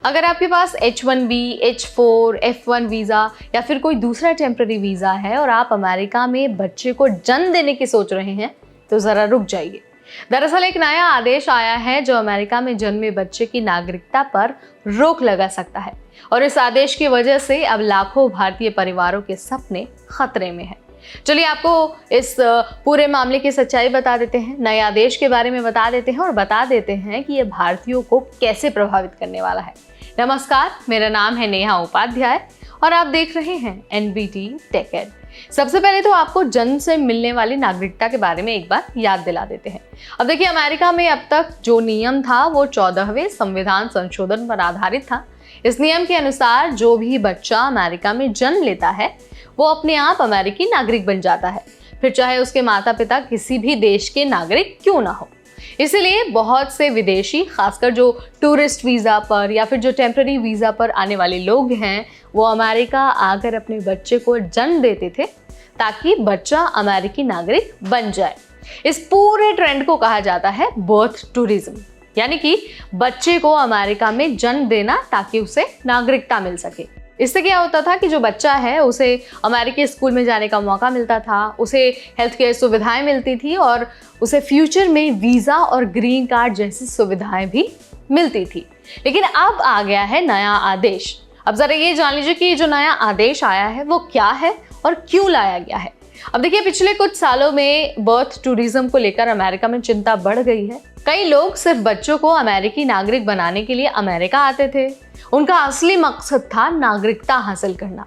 अगर आपके पास H1B, H4, F1 visa या फिर कोई दूसरा टेम्पररी वीज़ा है और आप अमेरिका में बच्चे को जन्म देने की सोच रहे हैं तो ज़रा रुक जाइए। दरअसल एक नया आदेश आया है जो अमेरिका में जन्मे बच्चे की नागरिकता पर रोक लगा सकता है और इस आदेश की वजह से अब लाखों भारतीय परिवारों के सपने खतरे में हैं। चलिए आपको इस पूरे मामले की सच्चाई बता देते हैं, नए आदेश के बारे में बता देते हैं और बता देते हैं कि ये भारतीयों को कैसे प्रभावित करने वाला है। नमस्कार, मेरा नाम है नेहा उपाध्याय और आप देख रहे हैं NBT टेक एड। सबसे पहले तो आपको जन्म से मिलने वाली नागरिकता के बारे में एक बार याद दिला देते हैं। अब देखिए, अमेरिका में अब तक जो नियम था वो 14वें संविधान संशोधन पर आधारित था। इस नियम के अनुसार जो भी बच्चा अमेरिका में जन्म लेता है वो अपने आप अमेरिकी नागरिक बन जाता है, फिर चाहे उसके माता पिता किसी भी देश के नागरिक क्यों ना हो। इसीलिए बहुत से विदेशी, खासकर जो टूरिस्ट वीज़ा पर या फिर जो टेम्पररी वीज़ा पर आने वाले लोग हैं, वो अमेरिका आकर अपने बच्चे को जन्म देते थे ताकि बच्चा अमेरिकी नागरिक बन जाए। इस पूरे ट्रेंड को कहा जाता है बर्थ टूरिज्म, यानी कि बच्चे को अमेरिका में जन्म देना ताकि उसे नागरिकता मिल सके। इससे क्या होता था कि जो बच्चा है उसे अमेरिकी स्कूल में जाने का मौका मिलता था, उसे हेल्थ केयर सुविधाएं मिलती थी और उसे फ्यूचर में वीज़ा और ग्रीन कार्ड जैसी सुविधाएं भी मिलती थी। लेकिन अब आ गया है नया आदेश। अब ज़रा ये जान लीजिए कि जो नया आदेश आया है वो क्या है और क्यों लाया गया है। अब देखिए, पिछले कुछ सालों में बर्थ टूरिज्म को लेकर अमेरिका में चिंता बढ़ गई है। कई लोग सिर्फ बच्चों को अमेरिकी नागरिक बनाने के लिए अमेरिका आते थे। उनका असली मकसद था नागरिकता हासिल करना।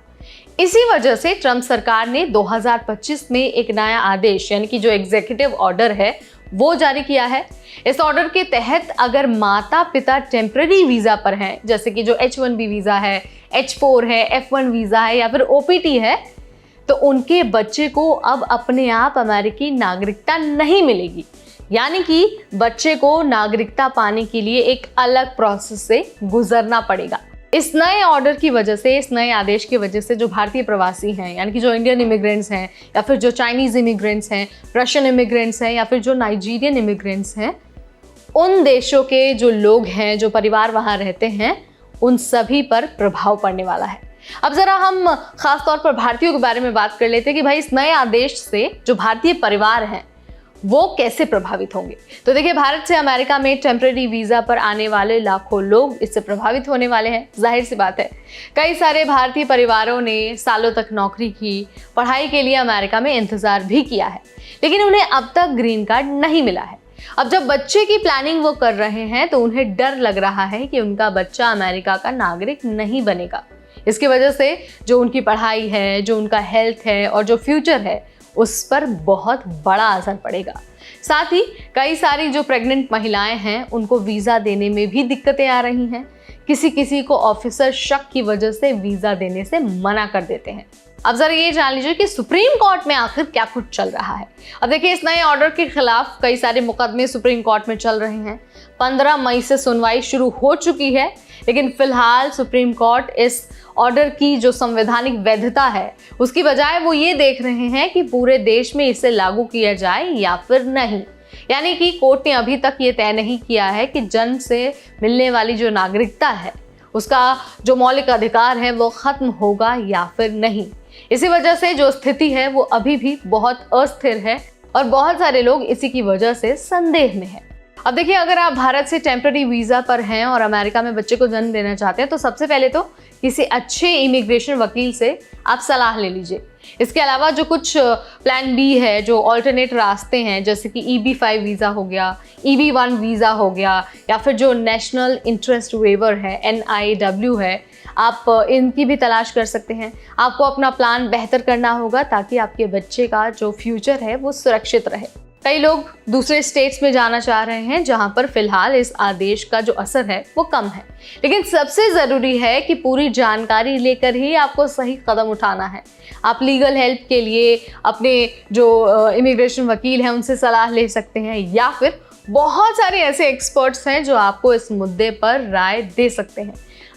इसी वजह से ट्रंप सरकार ने 2025 में एक नया आदेश, यानी कि जो एग्जीक्यूटिव ऑर्डर है, वो जारी किया है। इस ऑर्डर के तहत अगर माता पिता टेम्पररी वीज़ा पर हैं, जैसे कि जो H1B वीज़ा है, H4 है, F1 वीज़ा है या फिर OPT है, तो उनके बच्चे को अब अपने आप अमेरिकी नागरिकता नहीं मिलेगी। यानी कि बच्चे को नागरिकता पाने के लिए एक अलग प्रोसेस से गुजरना पड़ेगा। इस नए ऑर्डर की वजह से, इस नए आदेश की वजह से जो भारतीय प्रवासी हैं, यानी कि जो इंडियन इमिग्रेंट्स हैं या फिर जो चाइनीज़ इमिग्रेंट्स हैं, रशियन इमिग्रेंट्स हैं या फिर जो नाइजीरियन इमिग्रेंट्स हैं, उन देशों के जो लोग हैं, जो परिवार वहाँ रहते हैं, उन सभी पर प्रभाव पड़ने वाला है। अब ज़रा हम खास तौर पर भारतीयों के बारे में बात कर लेते हैं कि भाई इस नए आदेश से जो भारतीय परिवार हैं वो कैसे प्रभावित होंगे। तो देखिए, भारत से अमेरिका में टेम्पररी वीज़ा पर आने वाले लाखों लोग इससे प्रभावित होने वाले हैं। जाहिर सी बात है, कई सारे भारतीय परिवारों ने सालों तक नौकरी की, पढ़ाई के लिए अमेरिका में इंतज़ार भी किया है, लेकिन उन्हें अब तक ग्रीन कार्ड नहीं मिला है। अब जब बच्चे की प्लानिंग वो कर रहे हैं तो उन्हें डर लग रहा है कि उनका बच्चा अमेरिका का नागरिक नहीं बनेगा। इसकी वजह से जो उनकी पढ़ाई है, जो उनका हेल्थ है और जो फ्यूचर है, उस पर बहुत बड़ा असर पड़ेगा। साथ ही कई सारी जो प्रेग्नेंट महिलाएं हैं उनको वीज़ा देने में भी दिक्कतें आ रही हैं। किसी को ऑफिसर शक की वजह से वीज़ा देने से मना कर देते हैं। अब ज़रा ये जान लीजिए कि सुप्रीम कोर्ट में आखिर क्या कुछ चल रहा है। अब देखिए, इस नए ऑर्डर के खिलाफ कई सारे मुकदमे सुप्रीम कोर्ट में चल रहे हैं। 15 मई से सुनवाई शुरू हो चुकी है, लेकिन फिलहाल सुप्रीम कोर्ट इस ऑर्डर की जो संवैधानिक वैधता है उसकी बजाय वो ये देख रहे हैं कि पूरे देश में इसे लागू किया जाए या फिर नहीं। यानी कि कोर्ट ने अभी तक ये तय नहीं किया है कि जन्म से मिलने वाली जो नागरिकता है उसका जो मौलिक अधिकार है वो खत्म होगा या फिर नहीं। इसी वजह से जो स्थिति है वो अभी भी बहुत अस्थिर है और बहुत सारे लोग इसी की वजह से संदेह में हैं। अब देखिए, अगर आप भारत से टेम्पररी वीज़ा पर हैं और अमेरिका में बच्चे को जन्म देना चाहते हैं तो सबसे पहले तो किसी अच्छे इमिग्रेशन वकील से आप सलाह ले लीजिए। इसके अलावा जो कुछ प्लान बी है, जो ऑल्टरनेट रास्ते हैं, जैसे कि EB-5 वीज़ा हो गया, EB-1 वीज़ा हो गया या फिर जो नेशनल इंटरेस्ट वेवर है, NIW है, आप इनकी भी तलाश कर सकते हैं। आपको अपना प्लान बेहतर करना होगा ताकि आपके बच्चे का जो फ्यूचर है वो सुरक्षित रहे। कई लोग दूसरे स्टेट्स में जाना चाह रहे हैं जहां पर फिलहाल इस आदेश का जो असर है वो कम है, लेकिन सबसे ज़रूरी है कि पूरी जानकारी लेकर ही आपको सही कदम उठाना है। आप लीगल हेल्प के लिए अपने जो इमिग्रेशन वकील हैं उनसे सलाह ले सकते हैं या फिर बहुत सारे ऐसे एक्सपर्ट्स हैं जो आपको इस मुद्दे पर राय दे सकते हैं।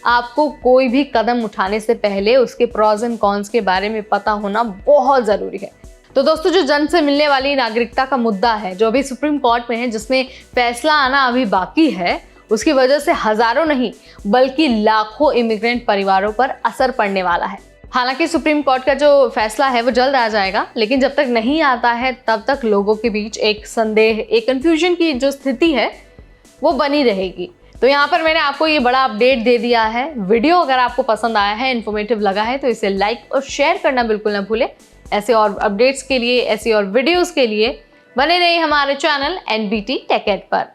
आपको कोई भी कदम उठाने से पहले उसके प्रॉज एंड कॉन्स के बारे में पता होना बहुत ज़रूरी है। तो दोस्तों, जो जन्म से मिलने वाली नागरिकता का मुद्दा है जो अभी सुप्रीम कोर्ट में है, जिसमें फैसला आना अभी बाकी है, उसकी वजह से हजारों नहीं बल्कि लाखों इमिग्रेंट परिवारों पर असर पड़ने वाला है। हालांकि सुप्रीम कोर्ट का जो फैसला है वो जल्द आ जाएगा, लेकिन जब तक नहीं आता है तब तक लोगों के बीच एक संदेह, एक कंफ्यूजन की जो स्थिति है वो बनी रहेगी। तो यहाँ पर मैंने आपको ये बड़ा अपडेट दे दिया है। वीडियो अगर आपको पसंद आया है, इन्फॉर्मेटिव लगा है, तो इसे लाइक और शेयर करना बिल्कुल ना भूलें। ऐसे और अपडेट्स के लिए, ऐसी और वीडियोस के लिए बने रहिए हमारे चैनल NBT टेक एड पर।